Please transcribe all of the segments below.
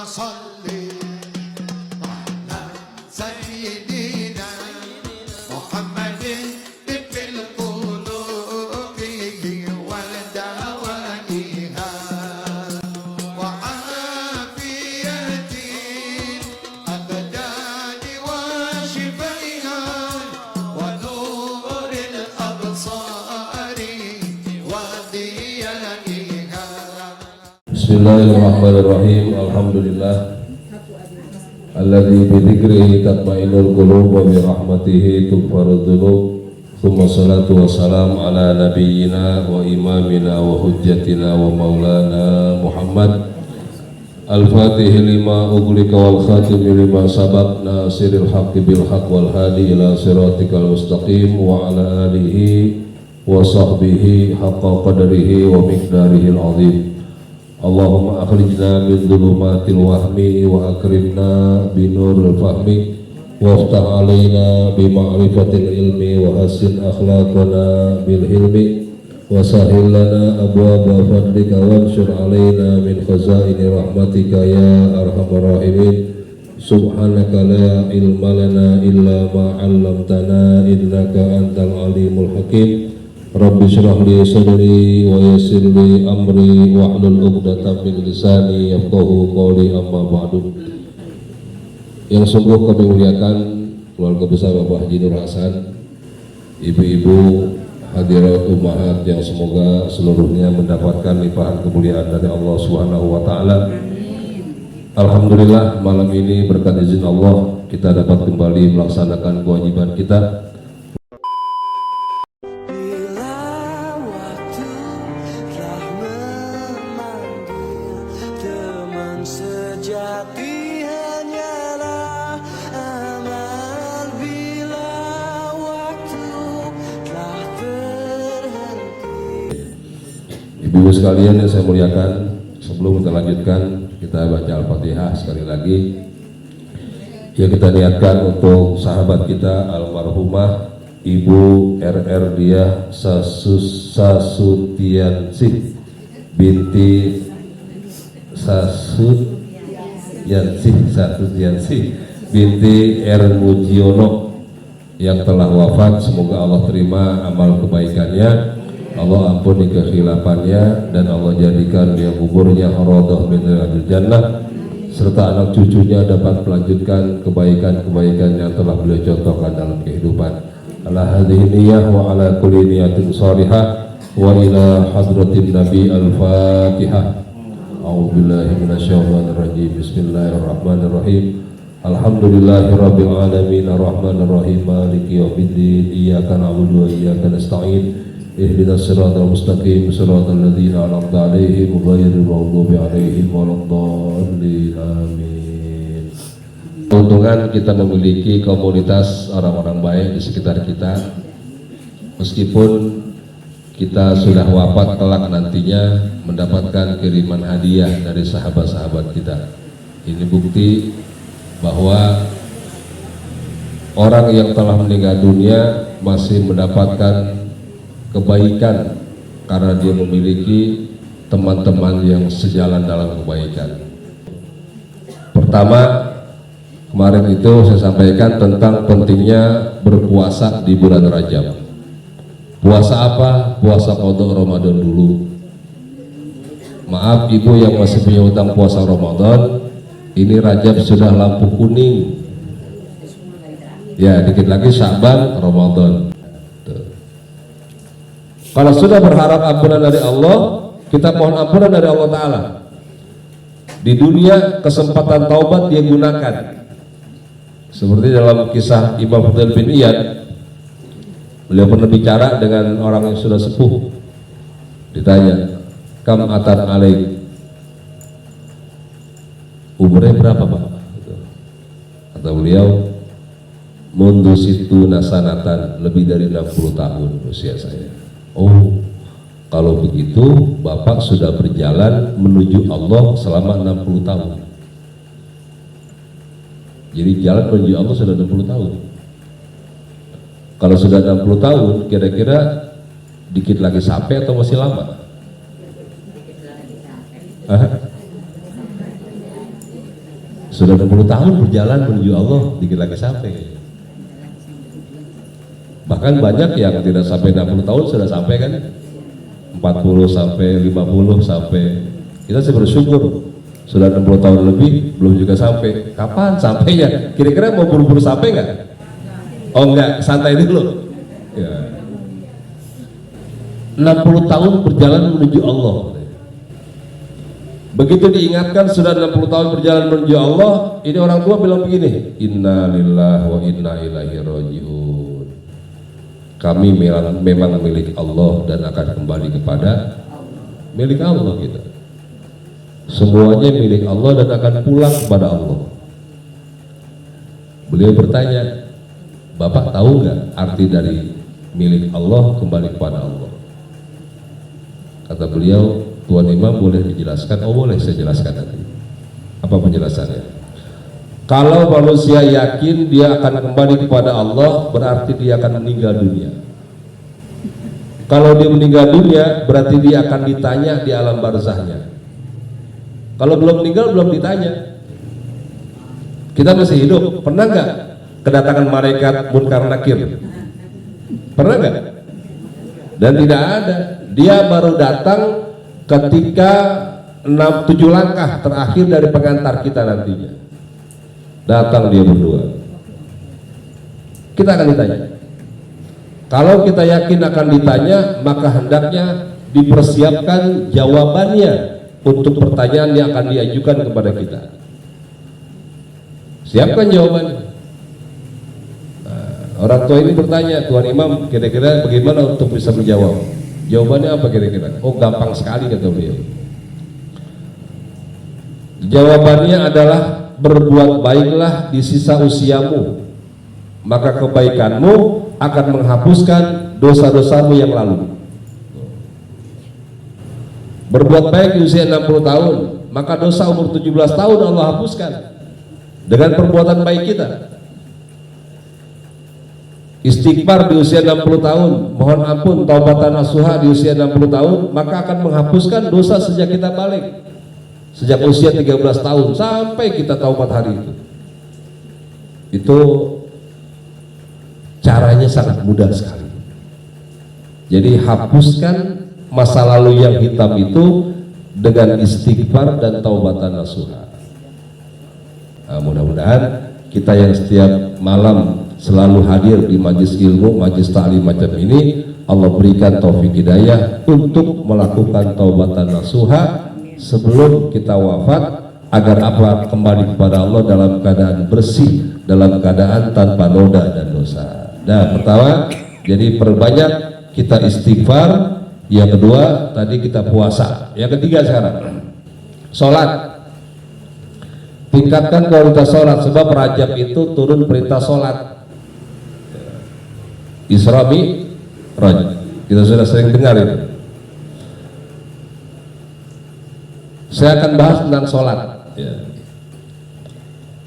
salli ala sayyidina Muhammadin tibbil qulubi wal dawaiha wa afiyatin abdani wa shifaiha wa nuril absari wa diyaiha. Bismillahirrahmanirrahim. Alhamdulillah alladzi bi dzikrihi tatma'innul qulub wa bi rahmatihi tughfarud dzunub. Tsumma shalatu wassalam ala nabiyyina wa imamina wa hujjatina wa maulana Muhammad al-Fatih lima ughliqa wal khatim lima sabaq nasiril haqqi bil haqq wal hadi ila siratikal mustaqim wa ala alihi wa sahbihi haqqa qadrihi wa miqdarihil azim. Allahumma akhrijna min dhulumatil wahmi wa akrimna binuril fahmi waftah alaina bima'rifatil ilmi wa hasin akhlaqana bil hilmi wa sahil lana abwaba fadlika wanshur alaina min khazaini rahmatika ya arhamar rahimin. Subhanaka la ilma lana illa ma 'allamtana innaka antal alimul hakim. Rabbi syrah li sadri wa yassir li amri wahlul 'uqdatam min lisani yafqahu qawli, amma ba'du. Yang sungguh kami muliakan keluarga besar Bapak Haji Nur Hasan, ibu-ibu hadirat ummahat yang semoga seluruhnya mendapatkan limpahan kemuliaan dari Allah Subhanahu wa taala. Alhamdulillah, malam ini berkat izin Allah kita dapat kembali melaksanakan kewajiban kita. Ibu sekalian yang saya muliakan, sebelum kita lanjutkan, kita baca Al-Fatihah sekali lagi. Ya, kita niatkan untuk sahabat kita almarhumah Ibu RR Diah Sasutiansih binti Sasutiansih binti R Mujiono yang telah wafat. Semoga Allah terima amal kebaikannya, Allah ampuni kekhilafannya, dan Allah jadikan dia kuburnya raudhah min riyadil jannah, serta anak cucunya dapat melanjutkan kebaikan-kebaikan yang telah beliau contohkan dalam kehidupan. Ala hadhihi niyyah wa ala kulli niyatin shalihah wa ila hadratin nabi al-fatihah. A'udzubillahi minasyaitonir rajim. Bismillahirrahmanirrahim. Alhamdulillahirabbil alamin arrahmanir rahim maliki yaumiddin iyyaka na'budu wa iyyaka nasta'in ihdinas siratal mustaqim siratal ladzina an'amta 'alaihim ghairil maghdubi 'alaihim waladdallin. Amin. Keuntungan kita memiliki komunitas orang-orang baik di sekitar kita. Meskipun kita sudah wafat, kelak nantinya mendapatkan kiriman hadiah dari sahabat-sahabat kita. Ini bukti bahwa orang yang telah meninggal dunia masih mendapatkan kebaikan karena dia memiliki teman-teman yang sejalan dalam kebaikan. Pertama, kemarin itu saya sampaikan tentang pentingnya berpuasa di bulan Rajab. Puasa apa? Puasa qadha Ramadan dulu. Maaf ibu yang masih punya utang puasa Ramadan, ini Rajab sudah lampu kuning. Ya, dikit lagi Sya'ban, Ramadan. Kalau sudah berharap ampunan dari Allah, kita mohon ampunan dari Allah Ta'ala. Di dunia kesempatan taubat dia gunakan. Seperti dalam kisah Imam Fudail bin Iyad, beliau pernah bicara dengan orang yang sudah sepuh. Ditanya, kam atan alaik, umurnya berapa Pak? Kata beliau, mundu situ nasanatan, lebih dari 60 tahun usia saya. Oh, kalau begitu Bapak sudah berjalan menuju Allah selama 60 tahun. Jadi jalan menuju Allah sudah 60 tahun. Kalau sudah 60 tahun, kira-kira dikit lagi sampai atau masih lama? Sudah 60 tahun berjalan menuju Allah, dikit lagi sampai. Bahkan banyak yang tidak sampai 60 tahun sudah sampai kan, 40 sampai 50 sampai. Kita sih bersyukur sudah 60 tahun lebih belum juga sampai. Kapan sampainya? Kira-kira mau buru-buru sampai nggak? Oh enggak, santai dulu ya. 60 tahun berjalan menuju Allah. Begitu diingatkan sudah 60 tahun berjalan menuju Allah, ini orang tua bilang begini, Inna lillahi wa inna ilaihi rajiun. Kami memang milik Allah dan akan kembali kepada milik Allah kita. Semuanya milik Allah dan akan pulang kepada Allah. Beliau bertanya, Bapak tahu nggak arti dari milik Allah kembali kepada Allah? Kata beliau, Tuan Imam boleh dijelaskan? Oh boleh, saya jelaskan nanti. Apa penjelasannya? Kalau manusia yakin dia akan kembali kepada Allah, berarti dia akan meninggal dunia. Kalau dia meninggal dunia, berarti dia akan ditanya di alam barzahnya. Kalau belum meninggal, belum ditanya. Kita masih hidup, pernah nggak kedatangan malaikat Munkar Nakir? Pernah nggak? Dan tidak ada. Dia baru datang ketika 7 langkah terakhir dari pengantar kita nantinya. Datang dia berdua. Kita akan ditanya. Kalau kita yakin akan ditanya, maka hendaknya dipersiapkan jawabannya untuk pertanyaan yang akan diajukan kepada kita. Siapkan jawabannya. Orang tua ini bertanya, Tuan Imam, kira-kira bagaimana untuk bisa menjawab? Jawabannya apa kira-kira? Oh gampang sekali kata beliau. Jawabannya adalah berbuat baiklah di sisa usiamu, maka kebaikanmu akan menghapuskan dosa-dosamu yang lalu. Berbuat baik di usia 60 tahun, maka dosa umur 17 tahun Allah hapuskan dengan perbuatan baik kita. Istighfar di usia 60 tahun, mohon ampun taubatan nasuha di usia 60 tahun, maka akan menghapuskan dosa sejak kita balik, sejak usia 13 tahun sampai kita taubat hari itu. Itu caranya sangat mudah sekali. Jadi hapuskan masa lalu yang hitam itu dengan istighfar dan taubatan nasuha. Nah, mudah-mudahan kita yang setiap malam selalu hadir di majlis ilmu, majlis ta'lim macam ini, Allah berikan taufik hidayah untuk melakukan taubatan nasuha sebelum kita wafat, agar apa? Kembali kepada Allah dalam keadaan bersih, dalam keadaan tanpa noda dan dosa. Nah, pertama, jadi perbanyak kita istighfar. Yang kedua, tadi kita puasa. Yang ketiga sekarang, sholat. Tingkatkan kualitas sholat, sebab Rajab itu turun perintah sholat. Isra Mi'raj, kita sudah sering dengar itu. Saya akan bahas tentang sholat.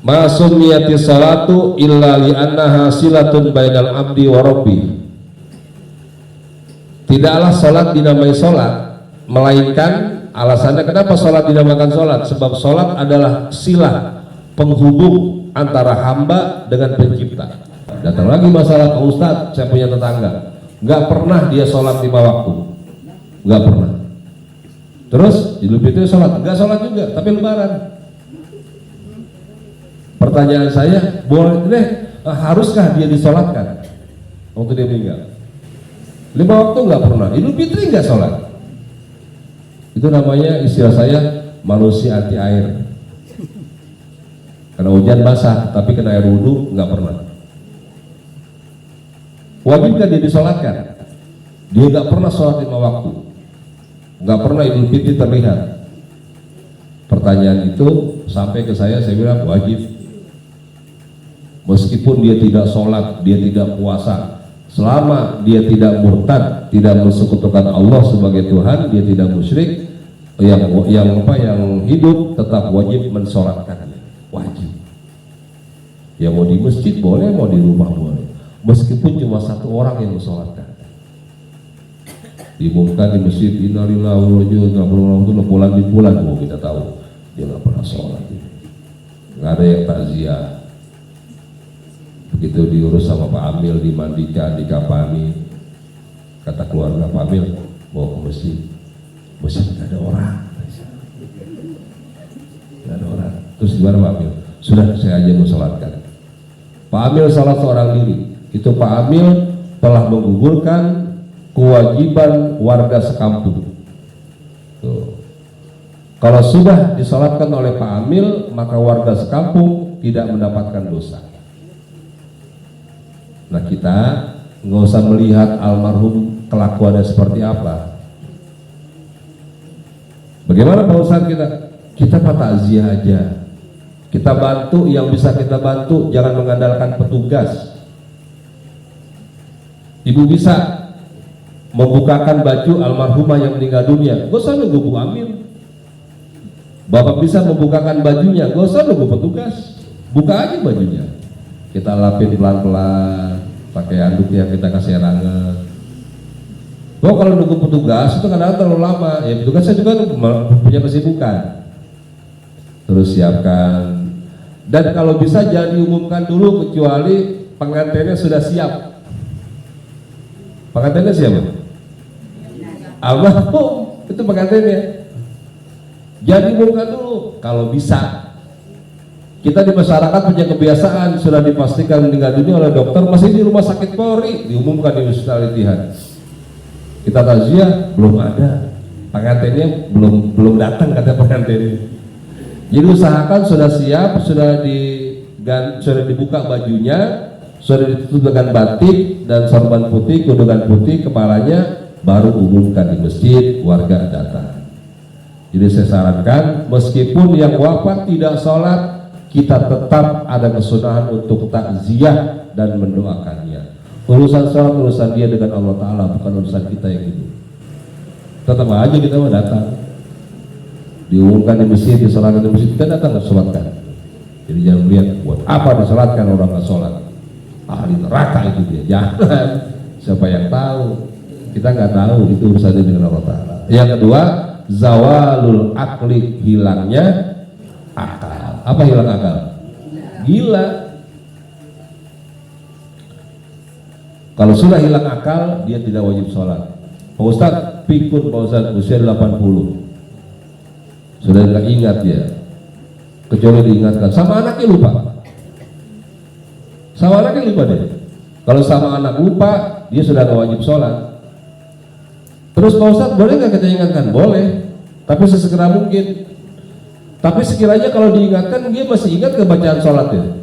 Ma summiyati salatu illa li'annaha silatun bainal abdi wa rabbi. Tidaklah sholat dinamai sholat, melainkan alasannya kenapa sholat dinamakan sholat, sebab sholat adalah silah penghubung antara hamba dengan pencipta. Datang lagi masalah, Pak Ustadz, saya punya tetangga nggak pernah dia sholat 5 waktu, nggak pernah. Terus Idul Fitri sholat, nggak sholat juga, tapi lebaran. Pertanyaan saya, boleh deh, haruskah dia disolatkan waktu dia meninggal? 5 waktu nggak pernah, Idul Fitri nggak sholat. Itu namanya, istilah saya, manusia anti air. Karena hujan basah, tapi kena air wudhu nggak pernah. Wajibkah dia disolatkan? Dia nggak pernah sholat 5 waktu, nggak pernah Idul Fitri terlihat. Pertanyaan itu sampai ke saya bilang wajib. Meskipun dia tidak sholat, dia tidak puasa, selama dia tidak murtad, tidak mensekutukan Allah sebagai Tuhan, dia tidak musyrik, yang hidup tetap wajib mensolatkannya, wajib. Ya mau di masjid boleh, mau di rumah boleh, meskipun cuma 1 orang yang mensolatkan. Diumumkan di masjid, innalillahi wa inna ilaihi raji'un, bulan di bulan, kita tahu dia nggak pernah sholat. Nggak ada yang takziah. Begitu diurus sama Pak Amil, dimandikan, dikafani, kata keluarga Pak Amil bawa ke masjid. Masjid nggak ada orang, nggak ada orang. Terus gimana Pak Amil? Sudah, saya aja mau sholatkan. Pak Amil salah seorang diri. Itu Pak Amil telah menggugurkan kewajiban warga sekampung. Tuh. Kalau sudah disolatkan oleh Pak Amil, maka warga sekampung tidak mendapatkan dosa. Nah, kita nggak usah melihat almarhum kelakuannya seperti apa. Bagaimana Pak Ustadz kita takziah aja. Kita bantu yang bisa kita bantu, jangan mengandalkan petugas. Ibu bisa membukakan baju almarhumah yang meninggal dunia, gak usah nunggu Bu Amil. Bapak bisa membukakan bajunya, gak usah nunggu petugas, buka aja bajunya. Kita lapin pelan-pelan, pakai anduk yang kita kasih ranget. Kalau nunggu petugas itu kadang terlalu lama. Ya petugasnya juga punya kesibukan. Terus siapkan. Dan kalau bisa jangan diumumkan dulu kecuali pengantinnya sudah siap. Pengantinnya siapa? Almarhum, itu pengantinnya. Jadi diumumkan dulu kalau bisa. Kita di masyarakat punya kebiasaan sudah dipastikan meninggal dunia oleh dokter masih di rumah sakit Polri, diumumkan di Hospital Al-Ittihad. Kita takziah belum ada, pengantinnya belum datang kata pengantinnya. Jadi usahakan sudah siap, sudah dibuka bajunya, sudah ditutup dengan batik dan sorban putih, kudukan putih kepalanya, baru umumkan di masjid, warga datang. Jadi saya sarankan meskipun yang wafat tidak sholat, kita tetap ada kesunahan untuk takziah dan mendoakannya. Urusan sholat urusan dia dengan Allah Ta'ala, bukan urusan kita yang itu. Tetap aja kita mau datang, diumumkan di masjid, disolatkan di masjid, kita datang ke sholatkan. Jadi jangan lihat buat apa disolatkan orang nggak sholat, ahli neraka itu dia. Jangan, siapa yang tahu? Kita nggak tahu, itu urusannya dengan Allah Ta'ala. Yang kedua, zawalul akli, hilangnya akal. Apa hilang akal? Gila. Kalau sudah hilang akal, dia tidak wajib sholat. Pak Ustadz, pikun Pak Ustadz, usia 80, sudah nggak ingat dia, kecuali diingatkan. Sama anaknya lupa. Sama anaknya lupa deh. Kalau sama anak lupa, dia sudah nggak wajib sholat. Terus Pak Ustadz, boleh nggak kita ingatkan? Boleh, tapi sesegera mungkin. Tapi sekiranya kalau diingatkan, dia masih ingat ke bacaan sholatnya.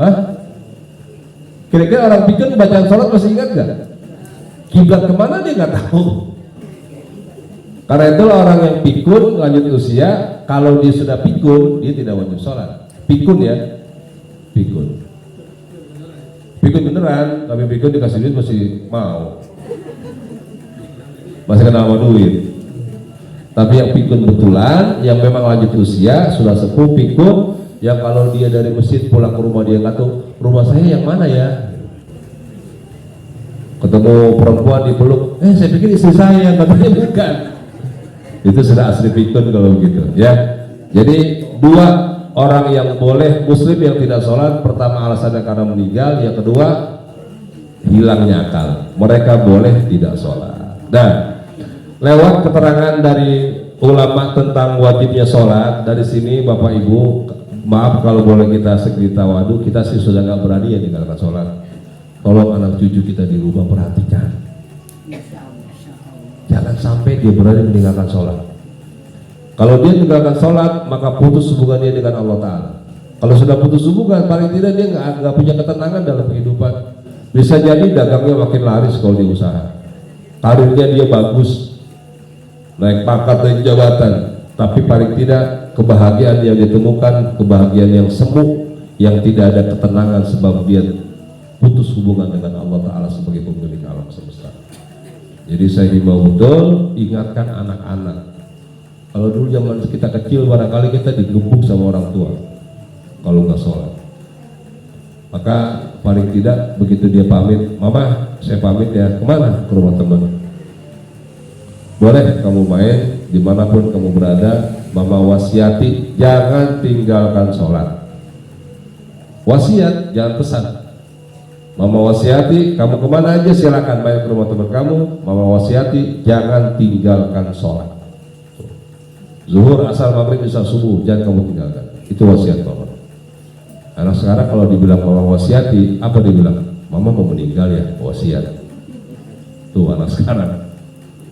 Hah? Kira-kira orang pikun bacaan sholat masih ingat gak? Kiblat kemana dia nggak tahu. Karena itulah orang yang pikun lanjut usia, kalau dia sudah pikun, dia tidak wajib sholat. Pikun ya, pikun. Pikun beneran, tapi pikun dikasih duit masih mau. Masih kenal sama duit. Tapi yang pikun betulan, yang memang lanjut usia, sudah sepuh pikun, yang kalau dia dari masjid pulang ke rumah dia kata, rumah saya yang mana ya? Ketemu perempuan dipeluk, saya pikir istri saya, katanya bukan. Itu sudah asli pikun kalau begitu ya. Jadi dua orang yang boleh, muslim yang tidak sholat, pertama alasannya karena meninggal, yang kedua hilangnya akal. Mereka boleh tidak sholat. Dan lewat keterangan dari ulama tentang wajibnya sholat, dari sini Bapak Ibu, maaf kalau boleh kita sedikit tawadu, kita sih sudah nggak berani ya meninggalkan sholat. Tolong anak cucu kita di rumah perhatikan, jangan sampai dia berani meninggalkan sholat. Kalau dia meninggalkan sholat, maka putus hubungan dia dengan Allah Ta'ala. Kalau sudah putus hubungan, paling tidak dia nggak punya ketenangan dalam kehidupan. Bisa jadi dagangnya makin laris kalau dia usaha, karirnya dia bagus, naik pangkat dan jabatan, tapi paling tidak kebahagiaan yang ditemukan, kebahagiaan yang semu, yang tidak ada ketenangan sebab dia putus hubungan dengan Allah Ta'ala sebagai pemilik alam semesta. Jadi saya himbau betul, ingatkan anak-anak. Kalau dulu zaman kita kecil barangkali kita digebuk sama orang tua kalau nggak sholat. Maka paling tidak begitu dia pamit, mama saya pamit ya, kemana? Ke rumah teman. boleh kamu main dimanapun kamu berada. Mama wasiati jangan tinggalkan sholat. Wasiat, jangan pesan. Mama wasiati kamu kemana aja silakan main ke rumah teman kamu. Mama wasiati jangan tinggalkan sholat. Zuhur, asar, maghrib, isya, subuh jangan kamu tinggalkan. Itu wasiat mama. Anak sekarang kalau dibilang mama wasiati, apa dibilang? Mama mau meninggal ya, wasiat. Tuh anak sekarang.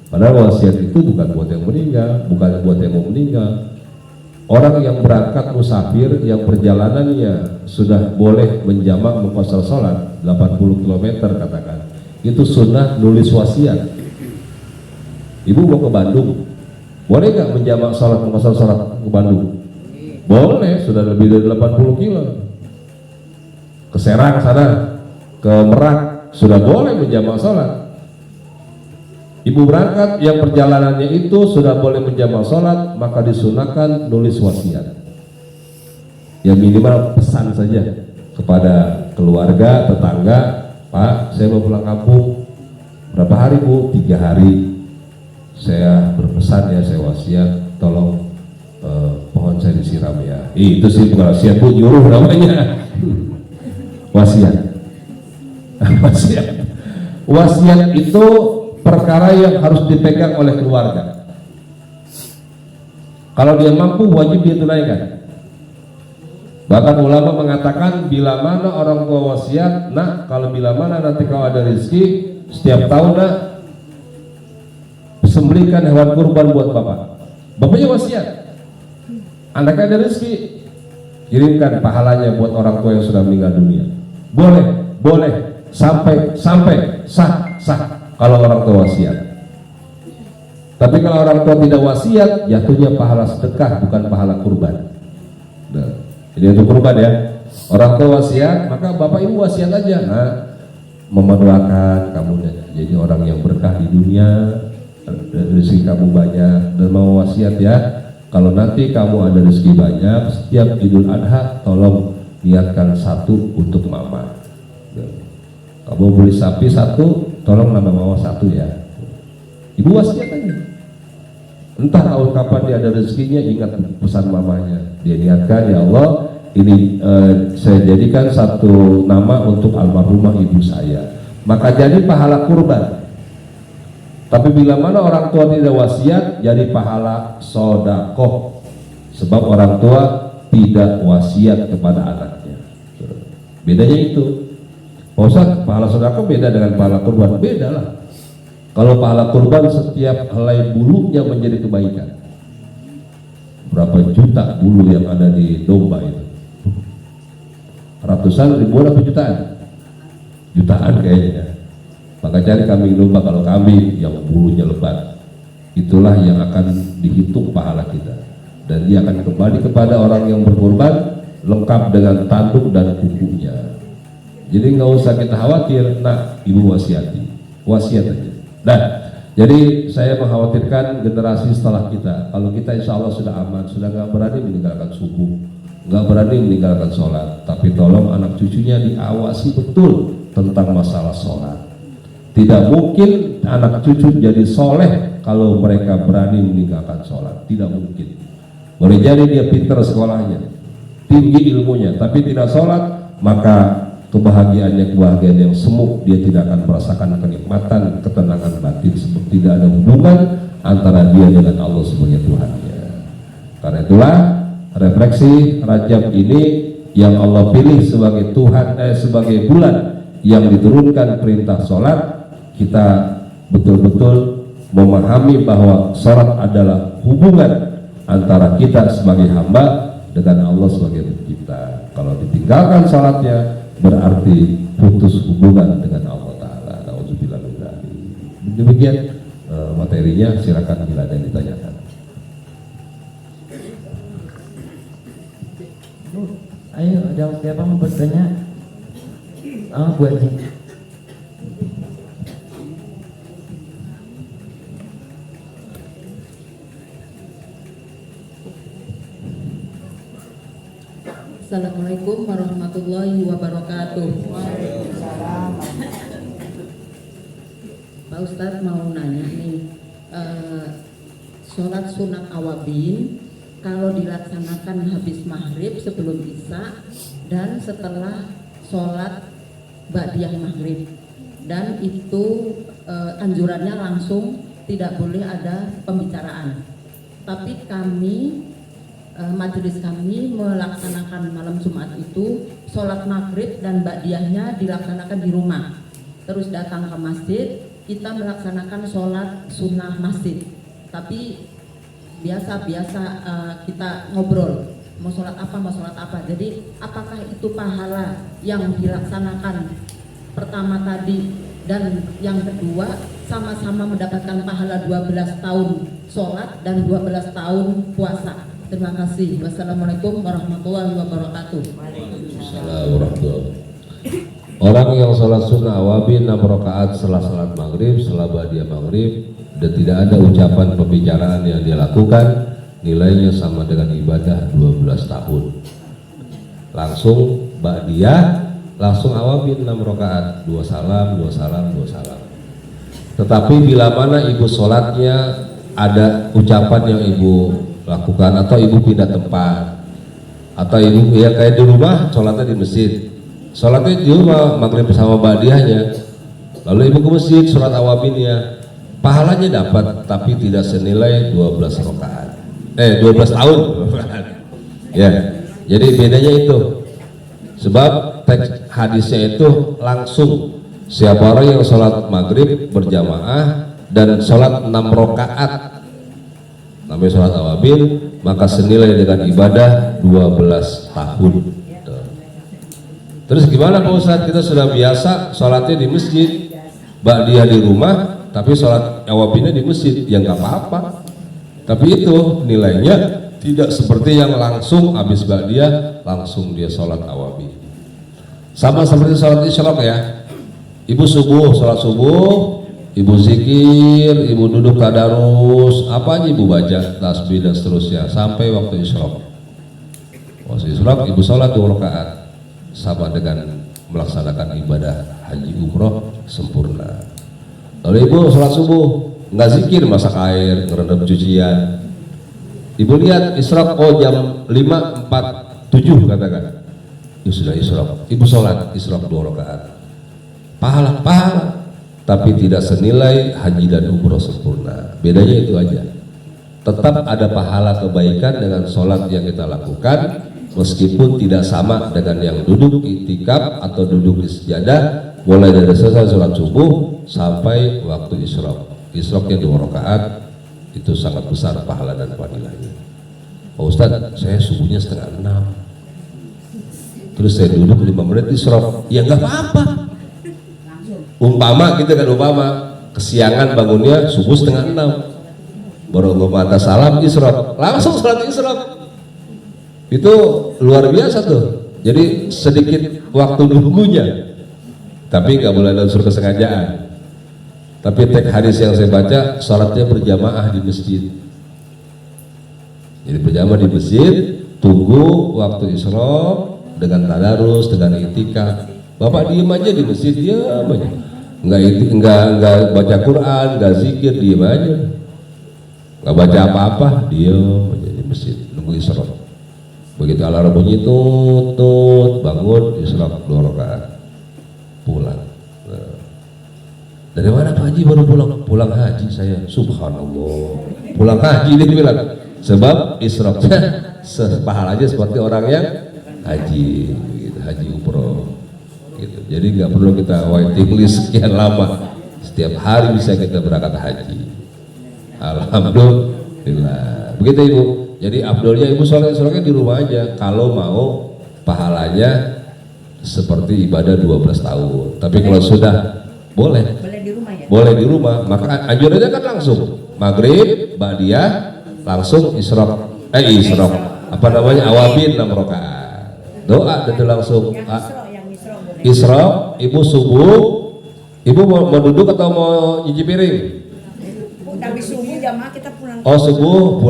Padahal wasiat itu bukan buat yang meninggal, bukan buat yang mau meninggal. Orang yang berangkat musafir, yang perjalanannya sudah boleh menjamak mengqashar sholat 80 km katakan, itu sunnah nulis wasiat. Ibu mau ke Bandung, boleh nggak menjamak sholat mengqashar sholat ke Bandung? Boleh, sudah lebih dari 80 kilo. Ke Serang sana, ke Merak, sudah boleh menjamak sholat. Ibu berangkat yang perjalanannya itu sudah boleh menjamak sholat, maka disunahkan nulis wasiat. Ya minimal pesan saja kepada keluarga, tetangga, Pak, saya mau pulang kampung. Berapa hari Bu? 3 hari. Saya berpesan ya, saya wasiat, tolong pohon saya disiram ya. Itu sih bukan wasiat Bu, nyuruh namanya. Wasiat. Wasiat. Wasiat itu perkara yang harus dipegang oleh keluarga. Kalau dia mampu wajib dia tunaikan. Bahkan ulama mengatakan bila mana orang tua wasiat, nak kalau bila mana nanti kau ada rezeki setiap tahun nak sembelihkan hewan kurban buat bapak. Bapaknya wasiat, anaknya ada rezeki kirimkan pahalanya buat orang tua yang sudah meninggal dunia. Boleh sampai sah kalau orang tua wasiat. Tapi kalau orang tua tidak wasiat, jatuhnya pahala sedekah bukan pahala kurban. Nah, jadi untuk kurban ya. Orang tua wasiat, maka bapak ibu wasiat aja. Nah, mendoakan kamu jadi orang yang berkah di dunia, rezeki kamu banyak, dan mau wasiat ya. Kalau nanti kamu ada rezeki banyak, setiap Idul Adha tolong niatkan 1 untuk mama. Kamu beli sapi 1, tolong nama mama 1 ya. Ibu wasiat aja. Entah tahun kapan dia ada rezekinya, ingat pesan mamanya. Dia niatkan, ya Allah, ini saya jadikan 1 nama untuk almarhumah ibu saya. Maka jadi pahala kurban. Tapi bila mana orang tua tidak wasiat, jadi pahala sodakoh. Sebab orang tua tidak wasiat kepada anaknya. Bedanya itu. Pak Ustaz, pahala sedekah beda dengan pahala kurban. Beda lah. Kalau pahala kurban setiap helai bulunya menjadi kebaikan. Berapa juta bulu yang ada di domba itu? Ratusan, ribuan atau jutaan? Jutaan kayaknya. Maka cari kambing domba, kalau kambing yang bulunya lebat, itulah yang akan dihitung pahala kita. Dan dia akan kembali kepada orang yang berkorban lengkap dengan tanduk dan kukunya. Jadi nggak usah kita khawatir, nah ibu wasiat aja. Nah, jadi saya mengkhawatirkan generasi setelah kita. Kalau kita insya Allah sudah aman, sudah nggak berani meninggalkan subuh, nggak berani meninggalkan sholat, tapi tolong anak cucunya diawasi betul tentang masalah sholat. Tidak mungkin anak cucu jadi soleh kalau mereka berani meninggalkan sholat. Tidak mungkin. Boleh jadi dia pintar sekolahnya, tinggi ilmunya, tapi tidak sholat, maka kebahagiaan yang semu, dia tidak akan merasakan kenikmatan, ketenangan batin, sebab tidak ada hubungan antara dia dengan Allah sebagai Tuhannya. Karena itulah refleksi Rajab ini yang Allah pilih sebagai Tuhan, sebagai bulan yang diturunkan perintah sholat, kita betul-betul memahami bahwa sholat adalah hubungan antara kita sebagai hamba dengan Allah sebagai pencipta. Kalau ditinggalkan sholatnya, berarti putus hubungan dengan Allah Ta'ala. Nauzubillah min dzalik. Demikian materinya, silakan bila ada yang ditanyakan. Ayo, ada siapa mau bertanya? Bu Haji. Assalamualaikum warahmatullahi wabarakatuh. Pak Ustadz mau nanya nih, sholat sunat awabin kalau dilaksanakan habis maghrib sebelum isya dan setelah sholat ba'diyah maghrib, dan itu anjurannya langsung, tidak boleh ada pembicaraan. Tapi kami majelis kami melaksanakan malam Jumat itu sholat maghrib dan ba'diyahnya dilaksanakan di rumah, terus datang ke masjid kita melaksanakan sholat sunnah masjid. Tapi biasa kita ngobrol mau sholat apa. Jadi apakah itu pahala yang dilaksanakan pertama tadi dan yang kedua sama-sama mendapatkan pahala 12 tahun sholat dan 12 tahun puasa. Terima kasih. Wassalamualaikum warahmatullahi wabarakatuh. Assalamualaikum. Orang yang sholat sunnah awabin 6 rakaat setelah sholat maghrib, setelah ba'diyah maghrib, dan tidak ada ucapan pembicaraan yang dia lakukan, nilainya sama dengan ibadah 12 tahun. Langsung ba'diyah, langsung awabin 6 rakaat, 2 salam. Tetapi bila mana ibu sholatnya ada ucapan yang ibu lakukan, atau ibu pindah tempat, atau ibu ya kayak di rumah sholatnya di masjid, sholatnya di rumah maghrib bersama ba'diyahnya, lalu ibu ke masjid sholat awabinnya, pahalanya dapat tapi tidak senilai 12 rakaat 12 tahun ya. Jadi bedanya itu, sebab teks hadisnya itu langsung siapa orang yang sholat maghrib berjamaah dan sholat 6 rakaat sampai sholat awabin, maka senilai dengan ibadah 12 tahun. Terus gimana Pak Ustadz, kita sudah biasa sholatnya di masjid, ba'diyah di rumah, tapi sholat awabinnya di masjid, ya nggak apa-apa. Tapi itu nilainya tidak seperti yang langsung habis ba'diyah langsung dia sholat awabin. Sama seperti sholat isyraq ya, ibu subuh, sholat subuh, ibu zikir, ibu duduk tadarus, apa aja ibu baca, tasbih dan seterusnya sampai waktu isyraq. Waktu isyraq ibu sholat 2 rakaat, sama dengan melaksanakan ibadah haji umroh sempurna. Lalu ibu sholat subuh nggak zikir, masak air, ngerendam cucian, ibu lihat isyraq, oh jam 5.47 katakan, itu sudah isyraq, ibu sholat isyraq 2 rakaat, pahala, tapi tidak senilai haji dan umroh sempurna. Bedanya itu aja, tetap ada pahala kebaikan dengan sholat yang kita lakukan, meskipun tidak sama dengan yang duduk iktikaf atau duduk di sejadah mulai dari selesai sholat subuh sampai waktu isyraq. Isyraqnya 2 rakaat itu sangat besar pahala dan fadilahnya. Pak Ustadz, saya subuhnya 5:30, terus saya duduk 5 menit isyraq, ya nggak apa-apa. Umpama kita kan kesiangan bangunnya subuh 5:30, baru memantah salam isyraq, langsung sholat isyraq, itu luar biasa tuh. Jadi sedikit waktu nunggunya, tapi nggak boleh ada unsur kesengajaan. Tapi teks hadis yang saya baca, sholatnya berjamaah di masjid. Jadi berjamaah di masjid, tunggu waktu isyraq dengan tadarus, dengan i'tikaf. Bapak diem aja di masjid, diam aja. Enggak baca Quran, enggak zikir, diem aja. Enggak baca apa-apa, diem aja di masjid, nunggu isyraq. Begitu alarm bunyi tut, bangun isyraq 2 rakaat, pulang. Dari mana Pak Haji baru pulang? Pulang haji saya, subhanallah. Pulang haji dia bilang, sebab isyraqnya sepahalanya seperti orang yang haji, gitu, haji umroh. Gitu. Jadi nggak perlu kita waiting list sekian lama, setiap hari bisa kita berangkat haji. Alhamdulillah. Begitu Ibu. Jadi abdolnya Ibu sholat isyraqnya di rumah aja, kalau mau pahalanya seperti ibadah 12 tahun. Tapi kalau sudah boleh di rumah ya? Boleh di rumah, maka anjurannya kan langsung maghrib, ba'diyah, langsung isyraq, apa namanya, awabin 6 rakaat, doa itu langsung. Isyraq, ibu subuh, ibu mau duduk atau mau nyuci piring? Tapi subuh jamaah kita pulang. Oh subuh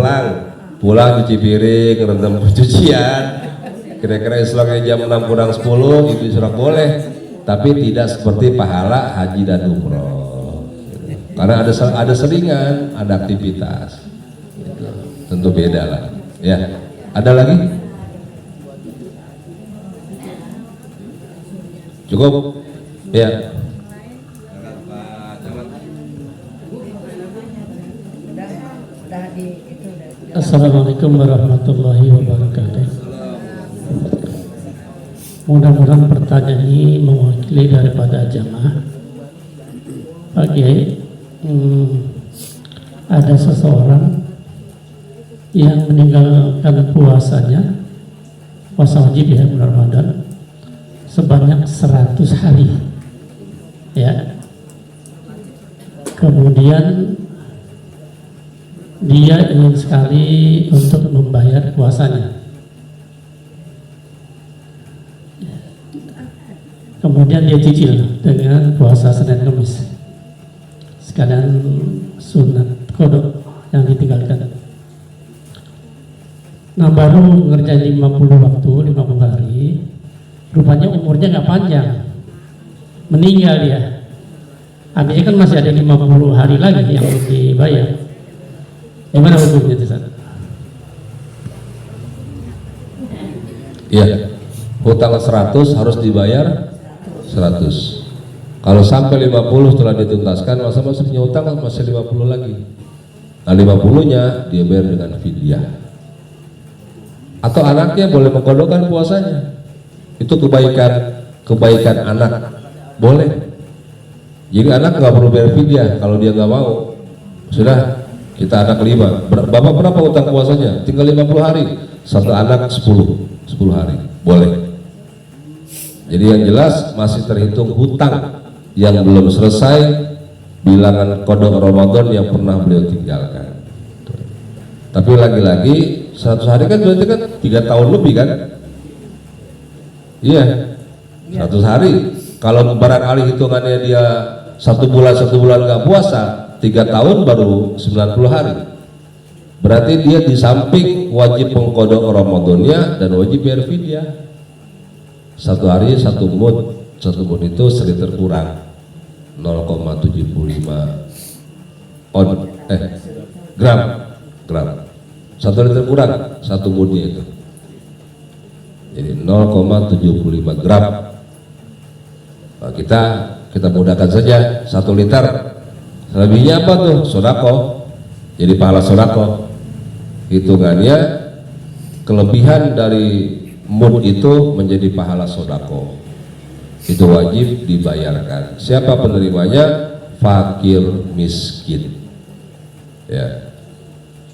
pulang nyuci piring, rendam cucian. Kira-kira isyraqnya jam 6 kurang 10, itu isyraq boleh. Tapi tidak seperti pahala haji dan umroh. Karena ada seringan, ada aktivitas. Gitu. Tentu beda lah. Ya. Ada lagi? Cukup? Ya. Udah di itu udah. Assalamualaikum warahmatullahi wabarakatuh. Mudah-mudahan pertanyaan ini mewakili daripada jamaah. Pak Kiai, ada seseorang yang meninggalkan puasanya, puasa wajib ya bulan Ramadan, sebanyak 100 hari. Ya. Kemudian dia ingin sekali untuk membayar puasanya. Kemudian dia cicil dengan puasa Senin Kamis. Sekalian sunat kodok yang ditinggalkan. Nah baru ngerjain 50 waktu, 50 hari. Rupanya umurnya nggak panjang. Meninggal dia. Artinya kan masih ada 50 hari lagi yang harus dibayar. Gimana hukumnya itu? Iya. Hutang 100 harus dibayar 100. Kalau sampai 50 setelah dituntaskan, masa masih punya hutang masih 50 lagi. Nah 50-nya dia bayar dengan fidyah. Atau anaknya boleh mengkodokkan puasanya. Itu kebaikan anak. Boleh. Jadi anak nggak perlu bayar fidyah kalau dia nggak mau. Sudah, kita anak 5. Bapak berapa hutang puasanya? Tinggal 50 hari. Satu anak 10 hari. Boleh. Jadi yang jelas masih terhitung hutang yang belum selesai bilangan kodok Ramadan yang pernah beliau tinggalkan. Tapi lagi-lagi 100 hari kan berarti kan 3 tahun lebih kan? Iya, 100 hari. Kalau barangkali hitungannya dia 1 bulan nggak puasa, 3 tahun baru 90 hari. Berarti dia di samping wajib mengkodok Ramadannya dan wajib bayar fidyah. 1 hari 1 mud itu seliter kurang 0,75 gram 1 liter kurang 1 mudnya itu, jadi 0,75 gram. Nah, kita mudahkan saja 1 liter, selebihnya apa tuh? Sodako. Jadi pahala sodako hitungannya kelebihan dari mud itu menjadi pahala sodako, itu wajib dibayarkan. Siapa penerimanya? Fakir miskin. Ya,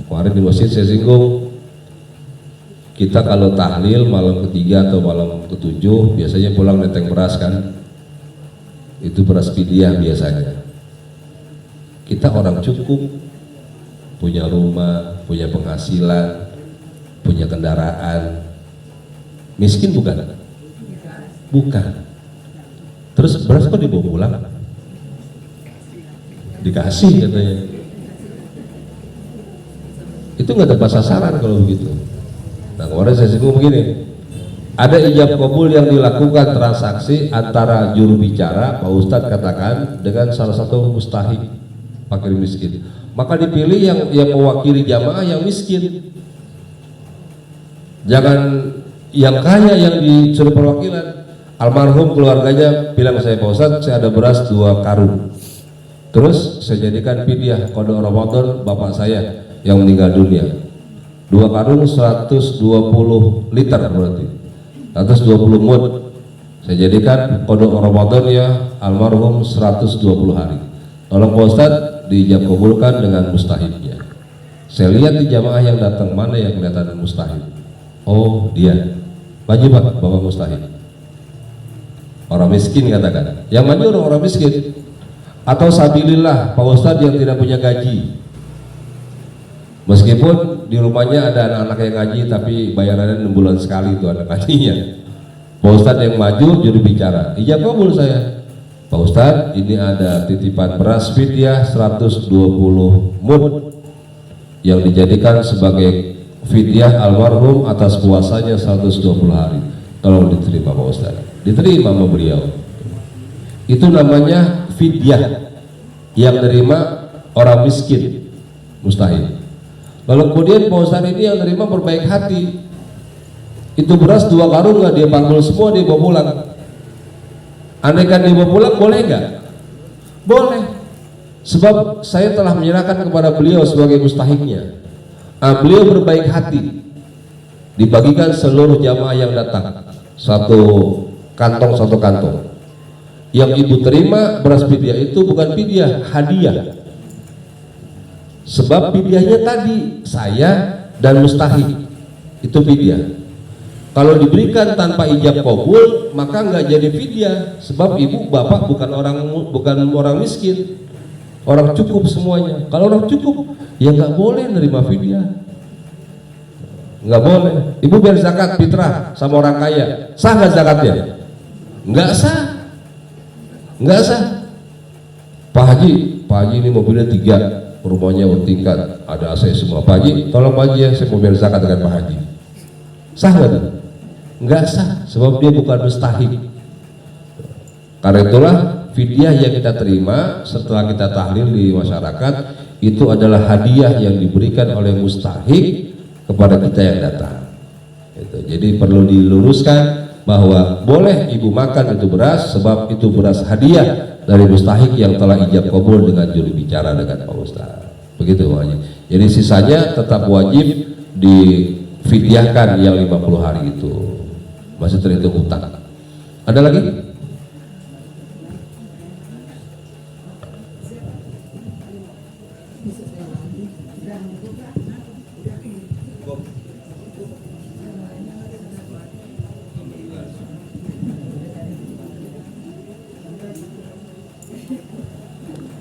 kemarin di masjid saya singgung, kita kalau tahlil malam ketiga atau malam ketujuh biasanya pulang neteng beras kan, itu beras fidyah biasanya. Kita orang cukup, punya rumah, punya penghasilan, punya kendaraan. Miskin bukan? Bukan. Terus beras kok dibawa pulang? Dikasih katanya. Itu nggak tepat sasaran kalau begitu. Nah kemarin saya singgung begini, ada ijab kabul yang dilakukan transaksi antara juru bicara Pak Ustadz katakan dengan salah satu mustahik fakir miskin, maka dipilih yang mewakili jamaah yang miskin. Jangan yang kaya yang disuruh perwakilan. Almarhum keluarganya bilang, saya Pak Ustadz, saya ada beras 2 karung, terus saya jadikan fidyah kodok Ramadan bapak saya yang meninggal dunia. 2 karung 120 liter berarti 120 mud. Saya jadikan kodok Ramadan ya almarhum 120 hari. Tolong Pak Ustadz diijab kabulkan dengan mustahidnya. Saya lihat di jamaah yang datang mana yang kelihatan mustahid. Oh dia maju Pak, bapak mustahid. Orang miskin katakan, yang maju orang miskin. Atau sabilillah Pak Ustadz yang tidak punya gaji, meskipun di rumahnya ada anak-anak yang ngaji tapi bayarannya 6 bulan sekali itu anak ngajinya. Pak Ustadz yang maju juru bicara, ijab kabul saya. Pak Ustadz ini ada titipan beras fidyah 120 mud yang dijadikan sebagai fidyah almarhum atas puasanya 120 hari. Tolong diterima Pak Ustadz. Diterima sama beliau. Itu namanya fidyah. Yang terima orang miskin, mustahil. Lalu kemudian Pak Ustadz ini yang nerima berbaik hati, itu beras 2 karung nggak dia panggul semua, dia bawa pulang. Andaikan dia bawa pulang boleh nggak? Boleh, sebab saya telah menyerahkan kepada beliau sebagai mustahiknya. Beliau berbaik hati, dibagikan seluruh jamaah yang datang, satu kantong. Yang ibu terima beras pidyah itu bukan pidyah, hadiah. Sebab pidyahnya tadi saya dan mustahik itu pidyah. Kalau diberikan tanpa ijab kabul maka nggak jadi pidyah, sebab ibu bapak bukan orang miskin, orang cukup semuanya. Kalau orang cukup ya nggak boleh nerima pidyah, nggak boleh. Ibu biar zakat fitrah sama orang kaya, sah nggak zakatnya? Nggak sah. Nggak sah. Pak Haji ini mobilnya 3, rumahnya bertingkat, ada AC semua. Pak Haji, tolong Pak Haji ya, saya mau bayar zakat dengan Pak Haji. Sah nggak? Nggak sah, sebab dia bukan mustahik. Karena itulah fidyah yang kita terima setelah kita tahlil di masyarakat itu adalah hadiah yang diberikan oleh mustahik kepada kita yang datang. Jadi perlu diluruskan bahwa boleh ibu makan itu beras, sebab itu beras hadiah dari mustahik yang telah ijab kabul dengan juru bicara dengan Pak Ustaz. Begitu Pak Haji. Jadi sisanya tetap wajib difidyahkan yang 50 hari itu, masih terhitung hutang. Ada lagi?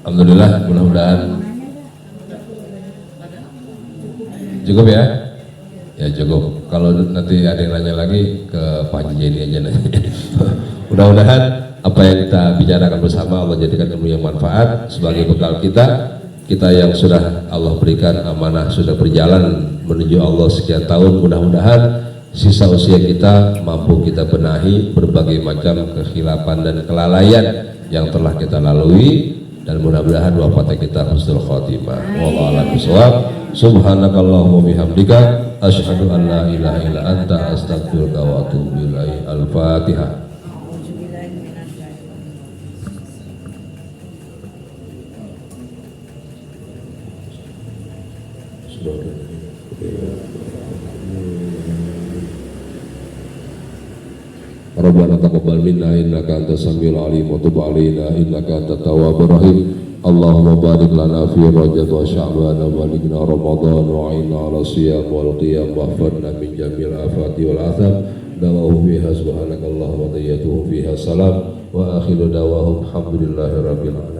Alhamdulillah, mudah-mudahan cukup ya. Ya cukup. Kalau nanti ada yang nanya lagi ke Pak Haji ini aja nanya. Mudah-mudahan apa yang kita bicarakan bersama Allah jadikan ilmu yang manfaat sebagai bekal kita yang sudah Allah berikan amanah, sudah berjalan menuju Allah sekian tahun. Mudah-mudahan sisa usia kita mampu kita benahi berbagai macam kekhilafan dan kelalaian yang telah kita lalui, dan mudah-mudahan wafatnya kita husnul khotimah. Wallahu a'lam bishawab. Subhanakallahumma bihamdika asyhadu an la ilaha illa anta astaghfiruka wa atubu ilaik. Al-Fatihah. Rabbana taqabbal minna innaka antas samiul alim wa tub alaina innaka antat tawwabur rahim. Allahumma barik lana fi Rajab wa Sya'ban wa balighna Ramadan wa a'inna 'ala siyam wal qiyam wa hfadna min jamil afati wal atham. Dawahu fiha subhanakallahumma wa tayyatuhu fiha salam wa akhiru dawahum alhamdulillahi rabbil alamin.